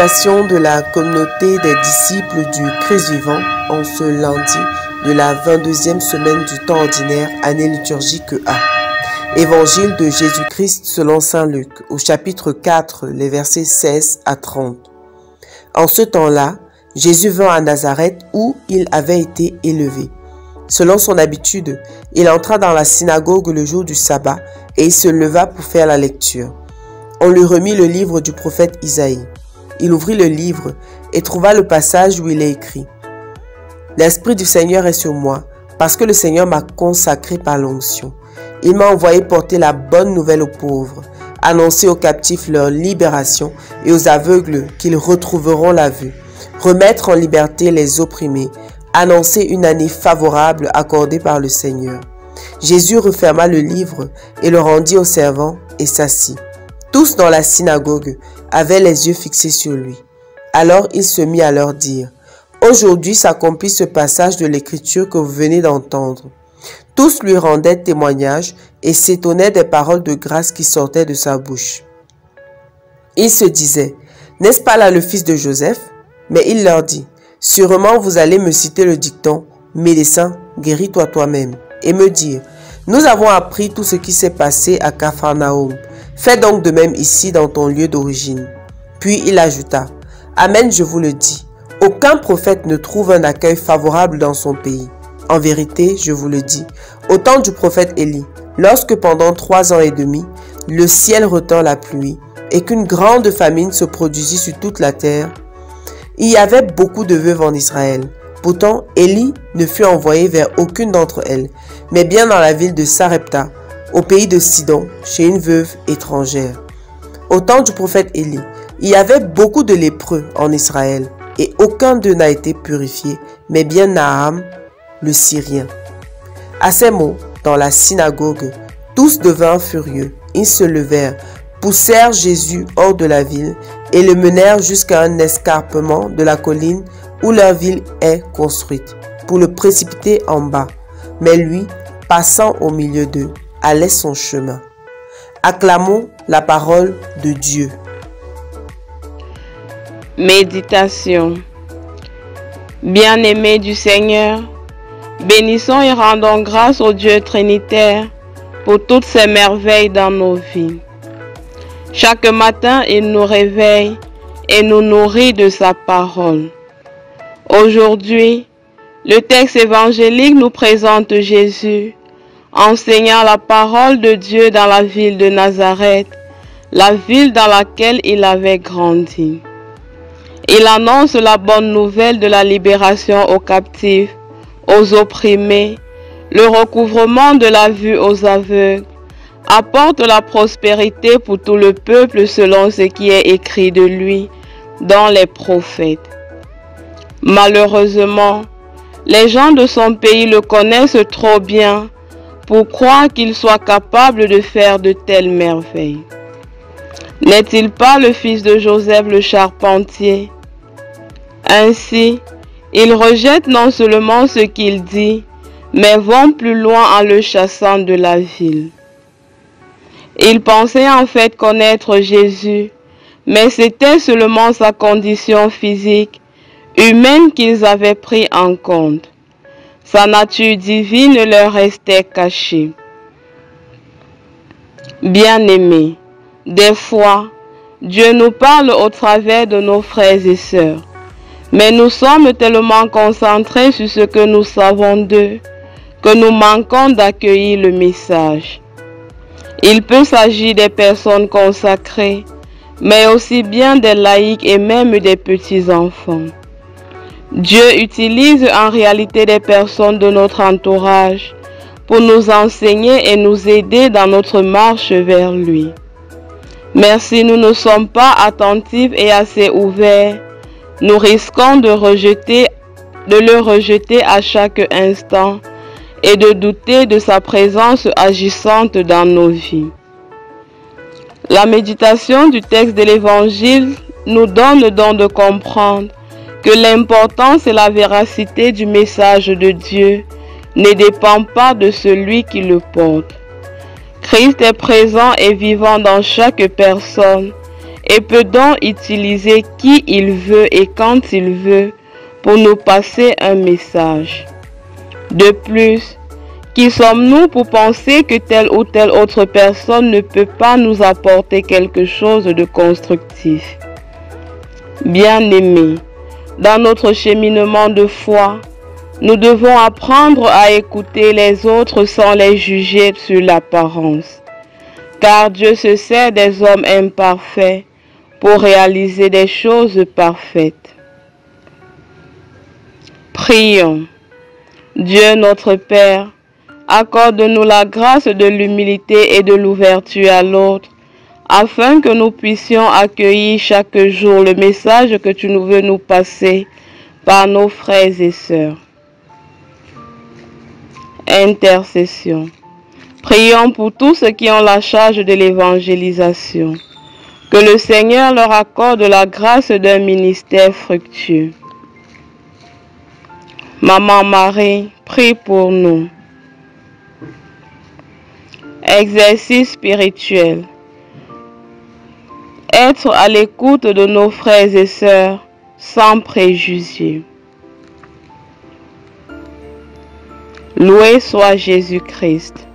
Salutation de la communauté des disciples du Christ vivant en ce lundi de la 22e semaine du temps ordinaire, année liturgique A. Évangile de Jésus-Christ selon saint Luc, au chapitre 4, les versets 16 à 30. En ce temps-là, Jésus vint à Nazareth où il avait été élevé. Selon son habitude, il entra dans la synagogue le jour du sabbat et il se leva pour faire la lecture. On lui remit le livre du prophète Isaïe. Il ouvrit le livre et trouva le passage où il est écrit « L'Esprit du Seigneur est sur moi, parce que le Seigneur m'a consacré par l'onction. Il m'a envoyé porter la bonne nouvelle aux pauvres, annoncer aux captifs leur libération et aux aveugles qu'ils retrouveront la vue, remettre en liberté les opprimés, annoncer une année favorable accordée par le Seigneur. » Jésus referma le livre et le rendit aux servants et s'assit. Tous dans la synagogue avaient les yeux fixés sur lui. Alors il se mit à leur dire « Aujourd'hui s'accomplit ce passage de l'Écriture que vous venez d'entendre. » Tous lui rendaient témoignage et s'étonnaient des paroles de grâce qui sortaient de sa bouche. Il se disait « N'est-ce pas là le fils de Joseph ?» Mais il leur dit « Sûrement vous allez me citer le dicton « Médecin, guéris-toi toi-même » et me dire « Nous avons appris tout ce qui s'est passé à Capharnaüm. Fais donc de même ici dans ton lieu d'origine. » Puis il ajouta « Amen, je vous le dis, aucun prophète ne trouve un accueil favorable dans son pays. En vérité, je vous le dis, au temps du prophète Élie, lorsque pendant 3 ans et demi, le ciel retint la pluie et qu'une grande famine se produisit sur toute la terre, il y avait beaucoup de veuves en Israël. Pourtant, Élie ne fut envoyé vers aucune d'entre elles, mais bien dans la ville de Sarepta, au pays de Sidon, chez une veuve étrangère. Au temps du prophète Élie, il y avait beaucoup de lépreux en Israël, et aucun d'eux n'a été purifié, mais bien Naham, le Syrien. À ces mots, dans la synagogue, tous devinrent furieux. Ils se levèrent, poussèrent Jésus hors de la ville et le menèrent jusqu'à un escarpement de la colline où leur ville est construite, pour le précipiter en bas. Mais lui, passant au milieu d'eux, allait son chemin. Acclamons la parole de Dieu. Méditation. Bien-aimés du Seigneur, bénissons et rendons grâce au Dieu Trinitaire pour toutes ses merveilles dans nos vies. Chaque matin, il nous réveille et nous nourrit de sa parole. Aujourd'hui, le texte évangélique nous présente Jésus enseignant la parole de Dieu dans la ville de Nazareth, la ville dans laquelle il avait grandi. Il annonce la bonne nouvelle de la libération aux captifs, aux opprimés, le recouvrement de la vue aux aveugles, apporte la prospérité pour tout le peuple selon ce qui est écrit de lui dans les prophètes. Malheureusement, les gens de son pays le connaissent trop bien pour croire qu'il soit capable de faire de telles merveilles. N'est-il pas le fils de Joseph le charpentier? Ainsi, ils rejettent non seulement ce qu'il dit, mais vont plus loin en le chassant de la ville. Ils pensaient en fait connaître Jésus, mais c'était seulement sa condition physique, humaine qu'ils avaient pris en compte. Sa nature divine leur restait cachée. Bien-aimés, des fois, Dieu nous parle au travers de nos frères et sœurs, mais nous sommes tellement concentrés sur ce que nous savons d'eux que nous manquons d'accueillir le message. Il peut s'agir des personnes consacrées, mais aussi bien des laïcs et même des petits-enfants. Dieu utilise en réalité des personnes de notre entourage pour nous enseigner et nous aider dans notre marche vers lui. Mais si nous ne sommes pas attentifs et assez ouverts, nous risquons de le rejeter à chaque instant et de douter de sa présence agissante dans nos vies. La méditation du texte de l'Évangile nous donne donc de comprendre que l'importance et la véracité du message de Dieu ne dépend pas de celui qui le porte. Christ est présent et vivant dans chaque personne et peut donc utiliser qui il veut et quand il veut pour nous passer un message. De plus, qui sommes-nous pour penser que telle ou telle autre personne ne peut pas nous apporter quelque chose de constructif? Bien-aimés, dans notre cheminement de foi, nous devons apprendre à écouter les autres sans les juger sur l'apparence, car Dieu se sert des hommes imparfaits pour réaliser des choses parfaites. Prions. Dieu notre Père, accorde-nous la grâce de l'humilité et de l'ouverture à l'autre, afin que nous puissions accueillir chaque jour le message que tu nous veux nous passer par nos frères et sœurs. Intercession. Prions pour tous ceux qui ont la charge de l'évangélisation. Que le Seigneur leur accorde la grâce d'un ministère fructueux. Maman Marie, prie pour nous. Exercice spirituel. Être à l'écoute de nos frères et sœurs sans préjugés. Loué soit Jésus-Christ.